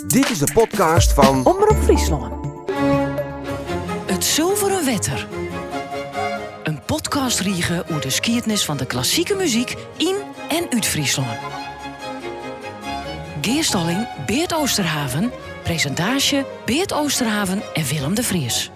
Dit is de podcast van Omroep Friesland. Het Zilveren Wetter. Een podcast riege over de skietnis van de klassieke muziek in en uit Friesland. Geerstalling Beert Oosterhaven. Presentatie Beert Oosterhaven en Willem de Vries.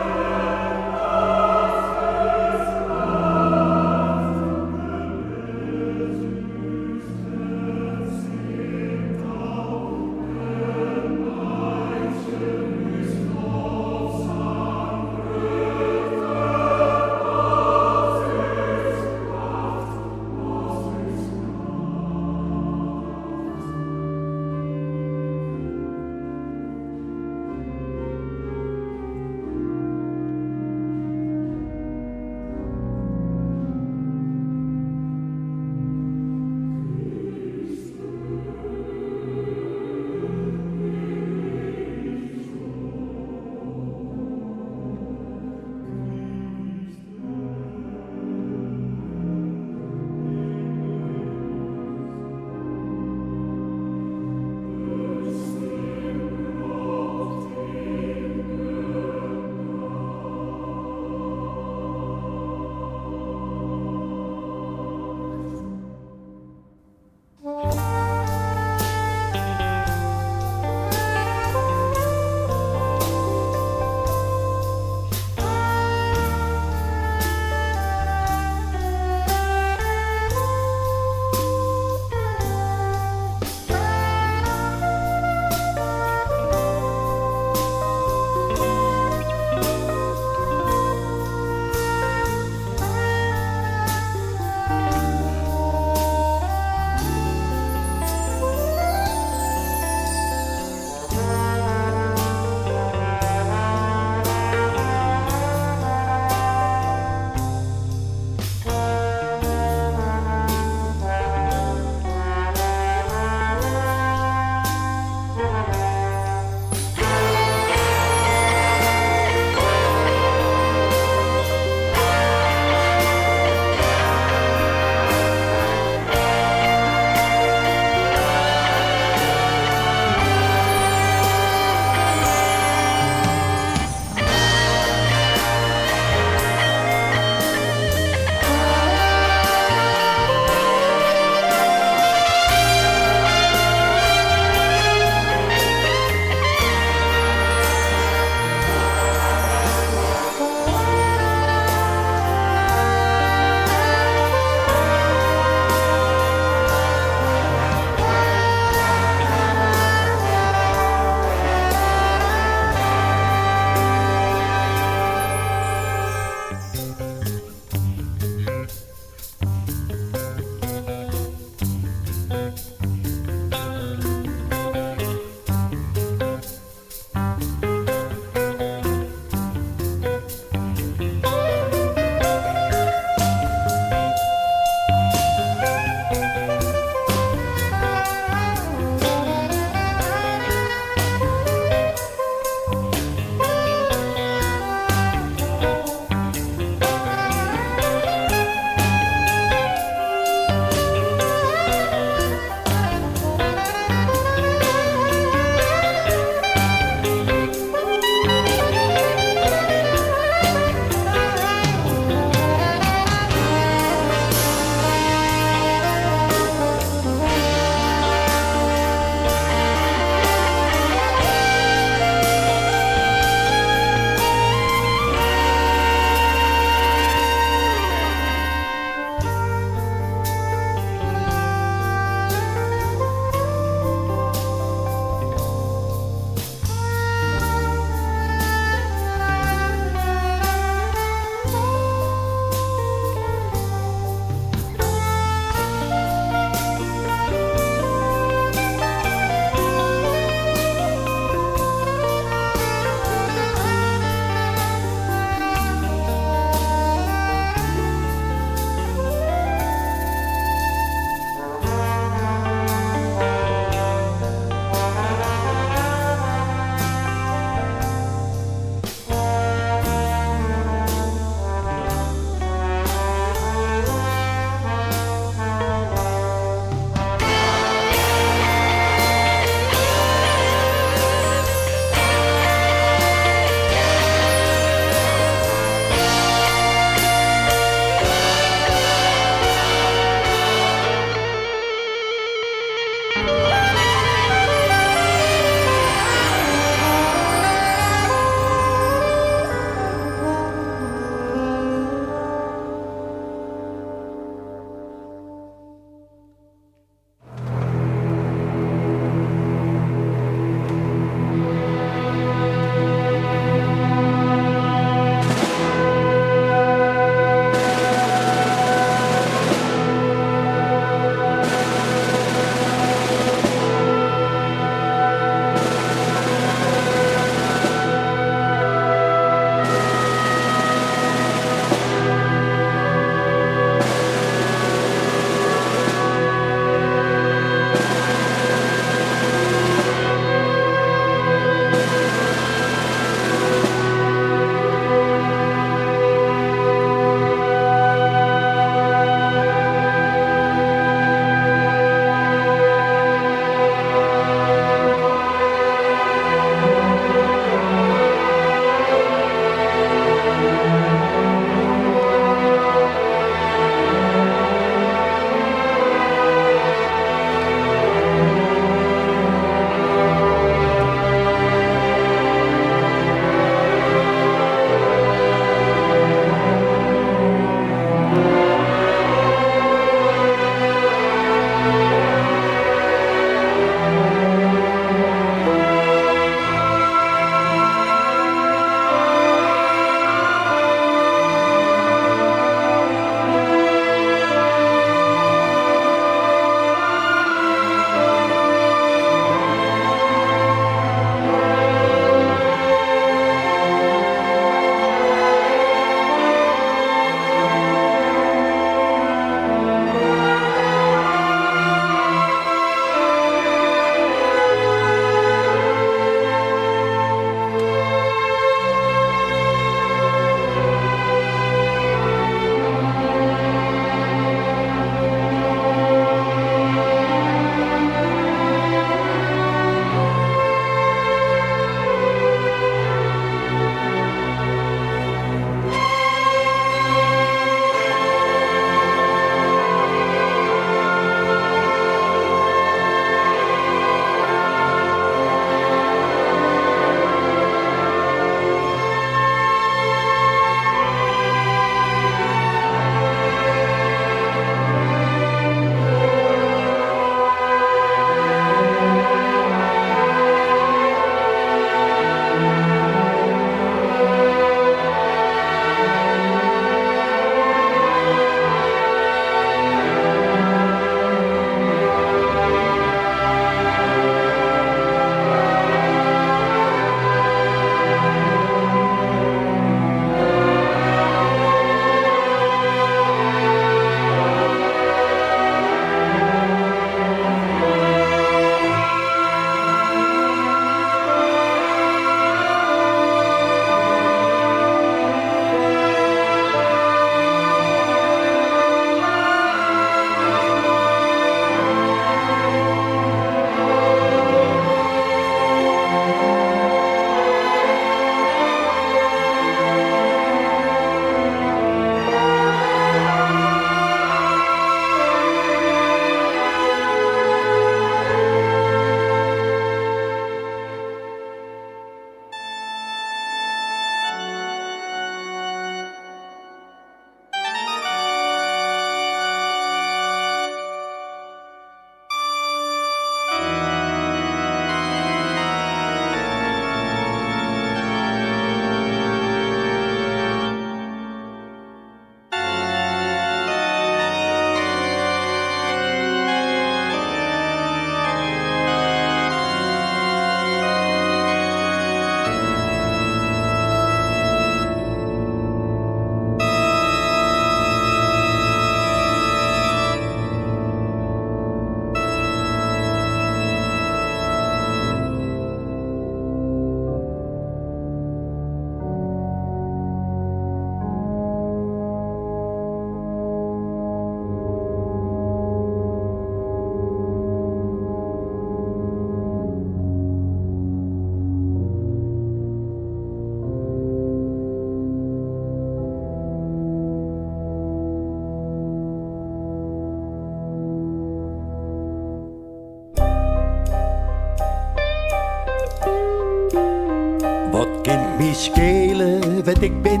wat ik ben.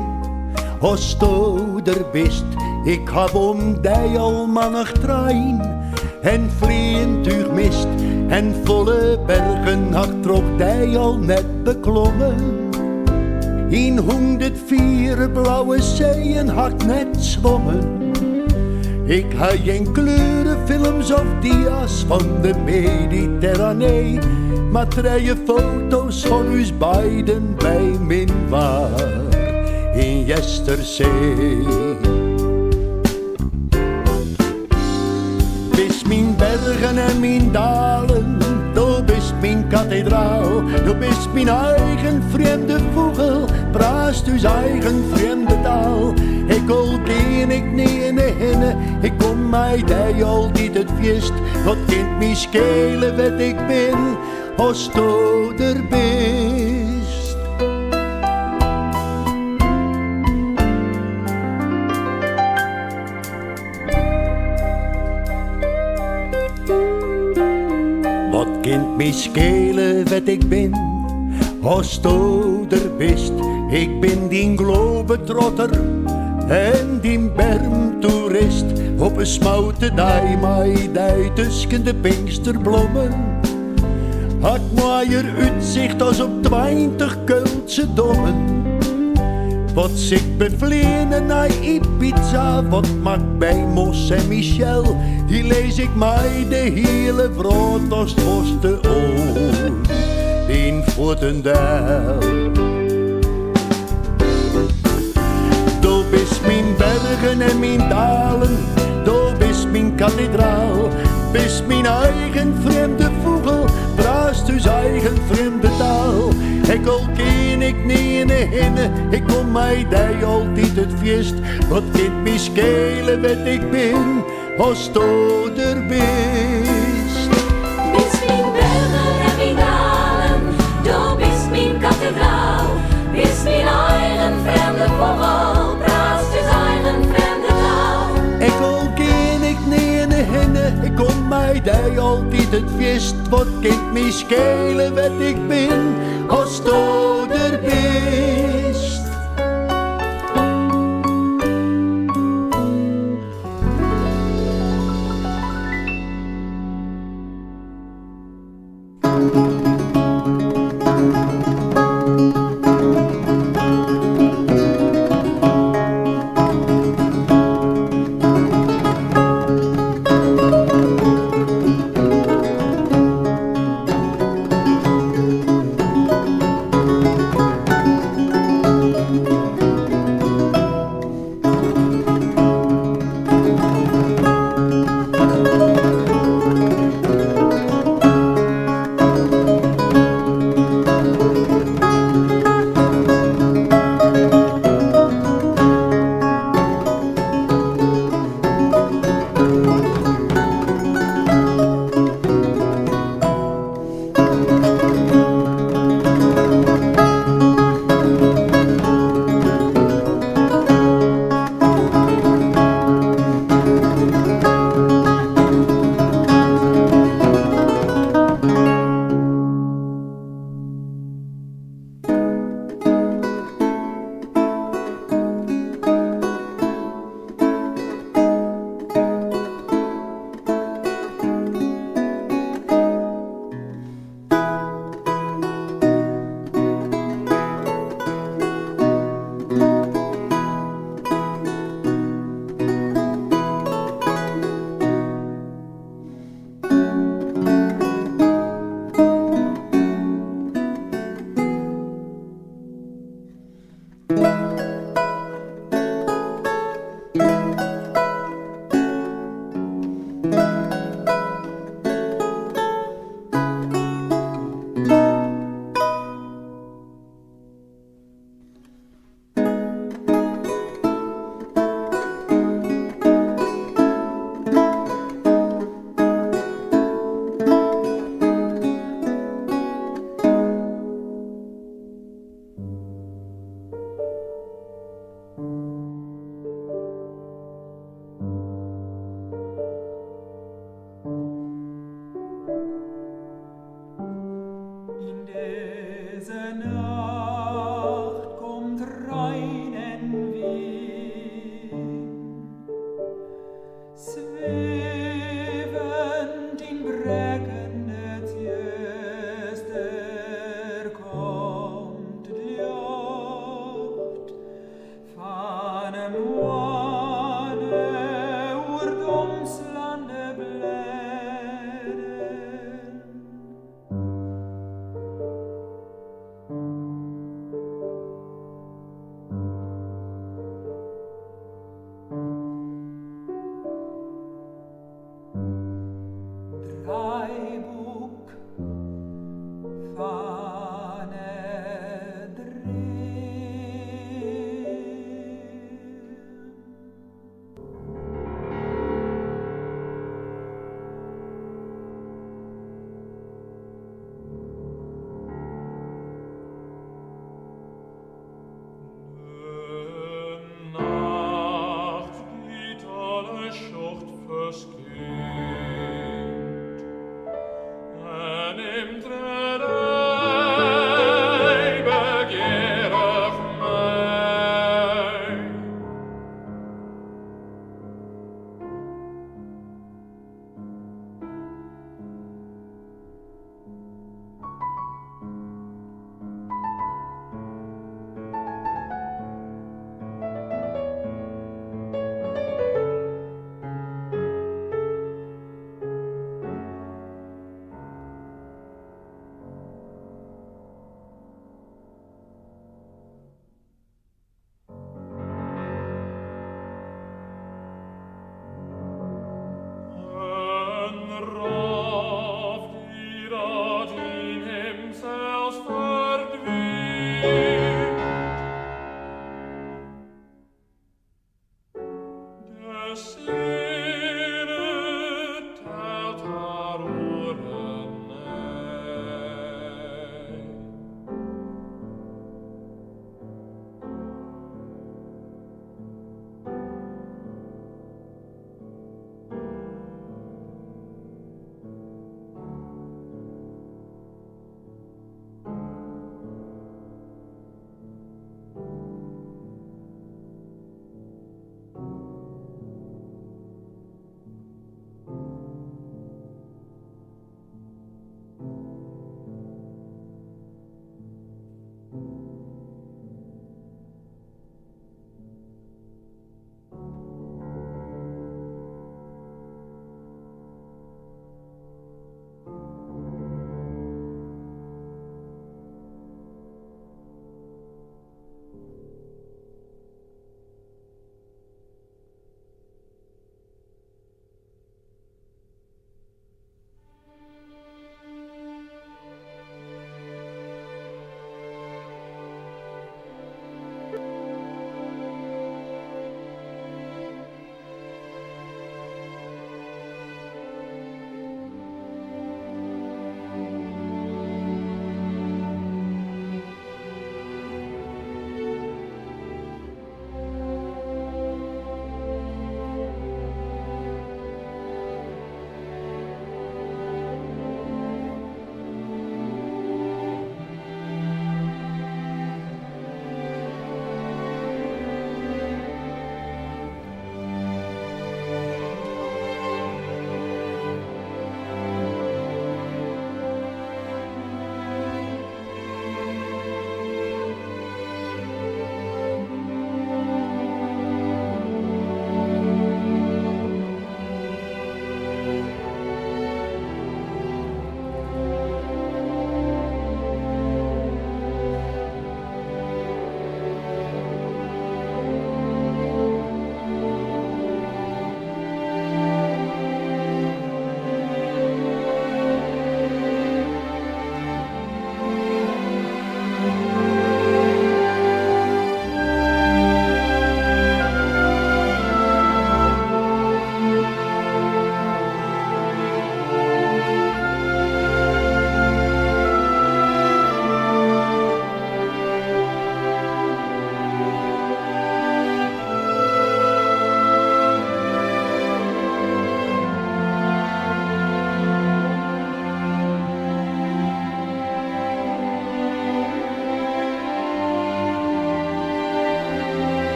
Als du er bist, ik heb om die al mannig trein. En vliegtuig mist en volle bergen had trok die al net beklommen. In 104 blauwe zeeën had net zwommen. Ik had geen kleurenfilms of dia's van de Mediterranee, maar treie foto's van ons beiden bij min waar in Jesterzee. Bist mijn bergen en mijn dalen, du bist mijn kathedraal, du bist mijn eigen vreemde vogel, praat uw eigen vreemde taal. Ik al ken ik niet in de hinne, ik kom mij die altijd het feest. Wat kind mij schelen wat ik ben, als du er bist. Wat kind mij schelen wat ik ben, als du er bist. Ik ben die globetrotter en die bermtoerist. Op een smoute dij mij die tussen de pinksterblommen. Had mooier uitzicht als op 20 Keulse dommen. Wat ik bevliegen naar Ibiza, wat maakt bij Mos en Michel. Hier lees ik mij de hele vrood als het was de oor in Voetendijl. Du bist mijn bergen en mijn dalen, du bist mijn kathedraal, bist mijn eigen vreemde vogel, praat uw eigen vreemde taal. Ik al ken ik niet in de hinne, ik kom mij die altijd het feest. Wat kind mij schelen wat ik ben, als du er bist. Bist mijn bergen en mijn dalen, du bist mijn kathedraal, bist mijn eigen vreemde vogel, praat uw eigen vreemde taal. Ik al ken ik niet in de hinne, ik kom mij die altijd het feest. Wat kind mij schelen wat ik ben, als du er bist.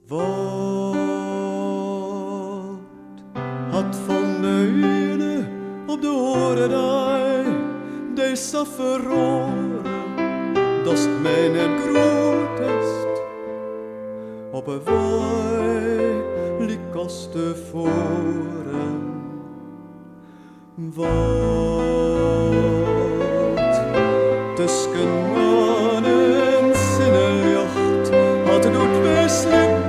Wat had van de ene op de horenij deze verloren, dat is mijn en groot ist. Op een wei liek als tevoren. Wat tussen maan en zinnenjacht had doet beslitten.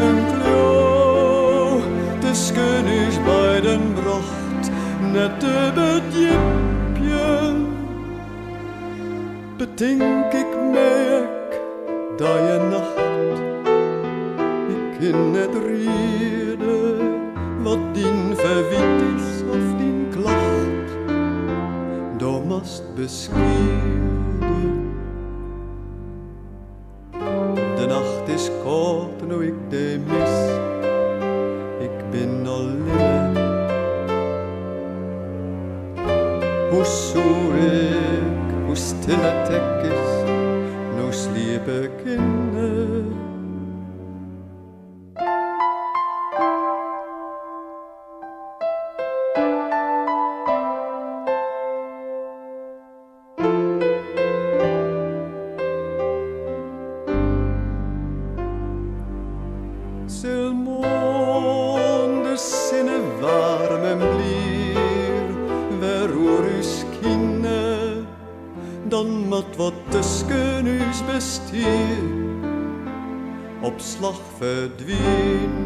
Een klauw tussen is beiden bracht, net te bedjipjen. Bedenk ik merk dat je nacht, ik in het reden wat dien verwit is of dien klacht. du måst beskieden. De nacht is koud nu ik de mis. Ik ben alleen. Hoe zoek ik, hoe stil het hek is, nu sliep ik in. Op slag verdwijnen.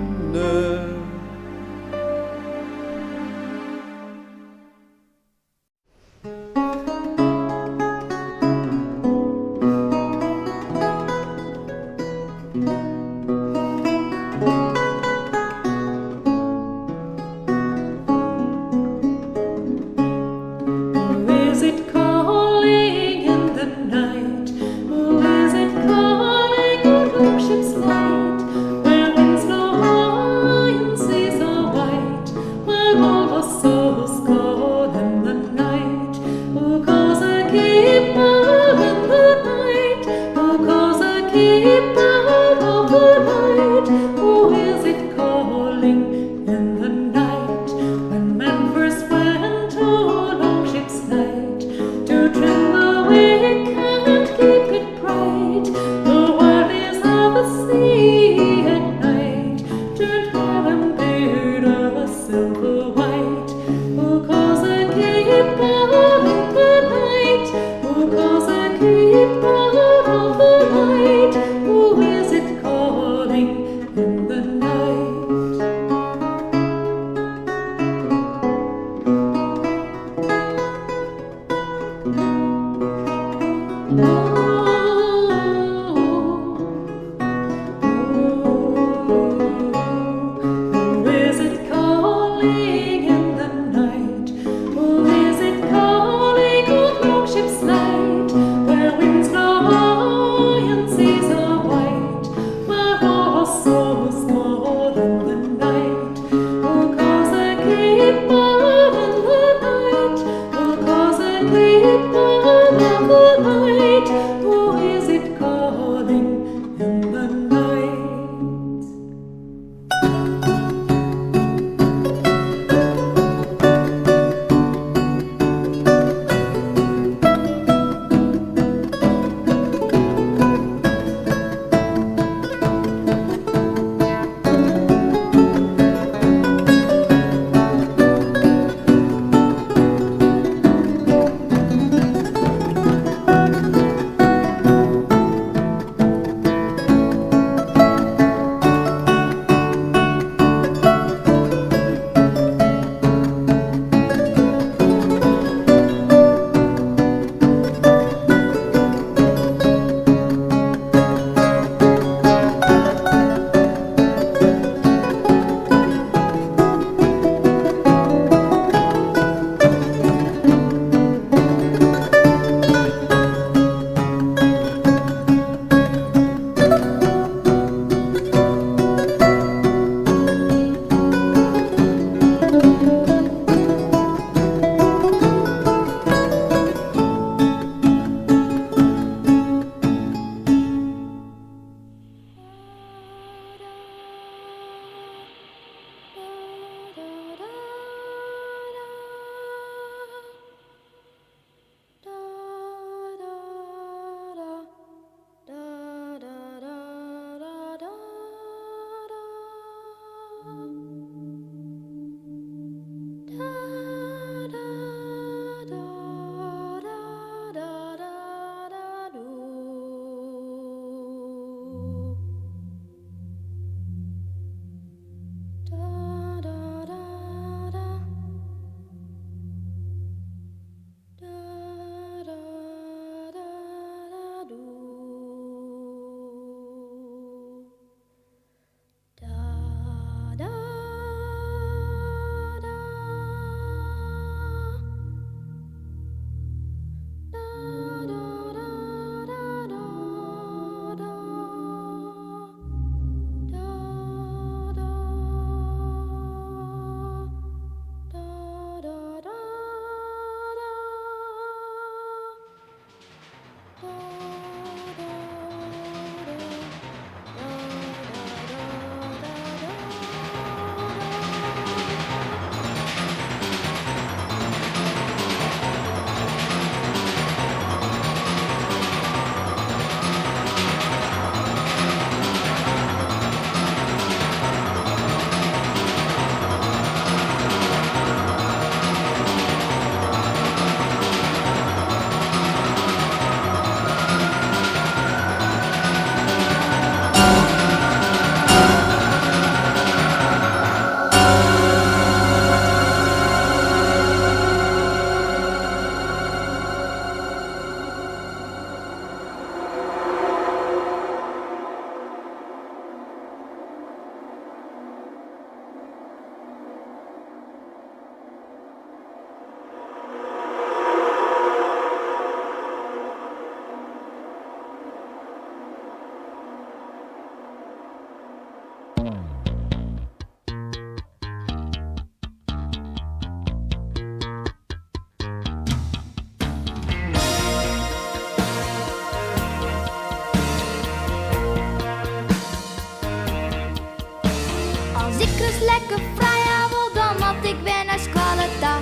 lekker vrij wil dan wat ik ben naar Squaleta.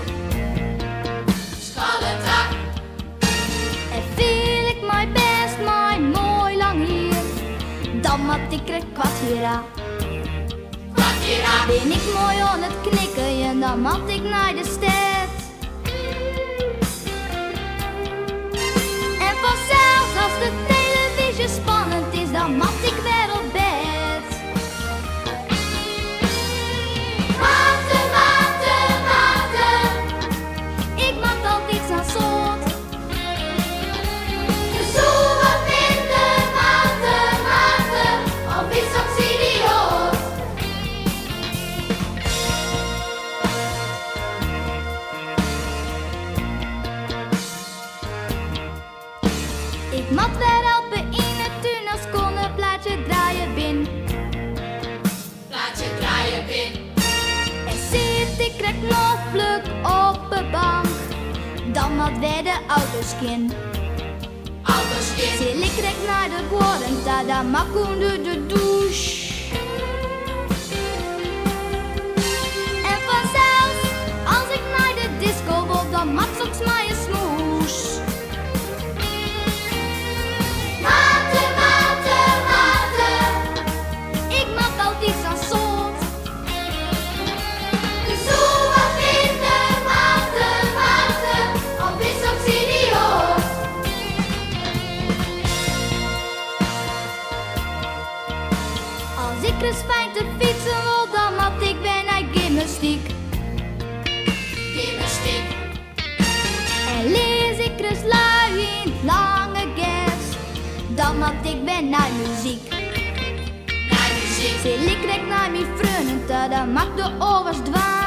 En viel ik mijn best, mijn mooi lang hier. Dan wat ik krijg kwartiera. Ben ik mooi aan het knikken, dan mat ik naar de stad. En vanzelfs als de televisie spannend is, dan mat ik weer op bed. Maten, maten, maten, ik mat altijd zo'n soort. Dus zo wat minder maten, maten, of is dat idioot. Ik mat weer helpen in het tuin als kon een plaatje draaien bin. En zit ik krijg nog pluk op de bank. Dan mat weer de autoskin. Zil ik krijg naar de quaranta, dan mak onder de douche. En vanzelfs, als ik naar de disco wil, dan mat soms mij een smoes. Maten, maten, maten, ik mat altijd zo'n soort. Dus zo wat minder maten, maten, of is ook idioot. Als ik eens fijn te fietsen wil, dan mat ik ben naar gymnastiek. En lees ik eens lui in het lange gerst, dan mat ik ben naar muziek. Zil ik rek naar mijn vrienden, dan mag de oorlog dwaan.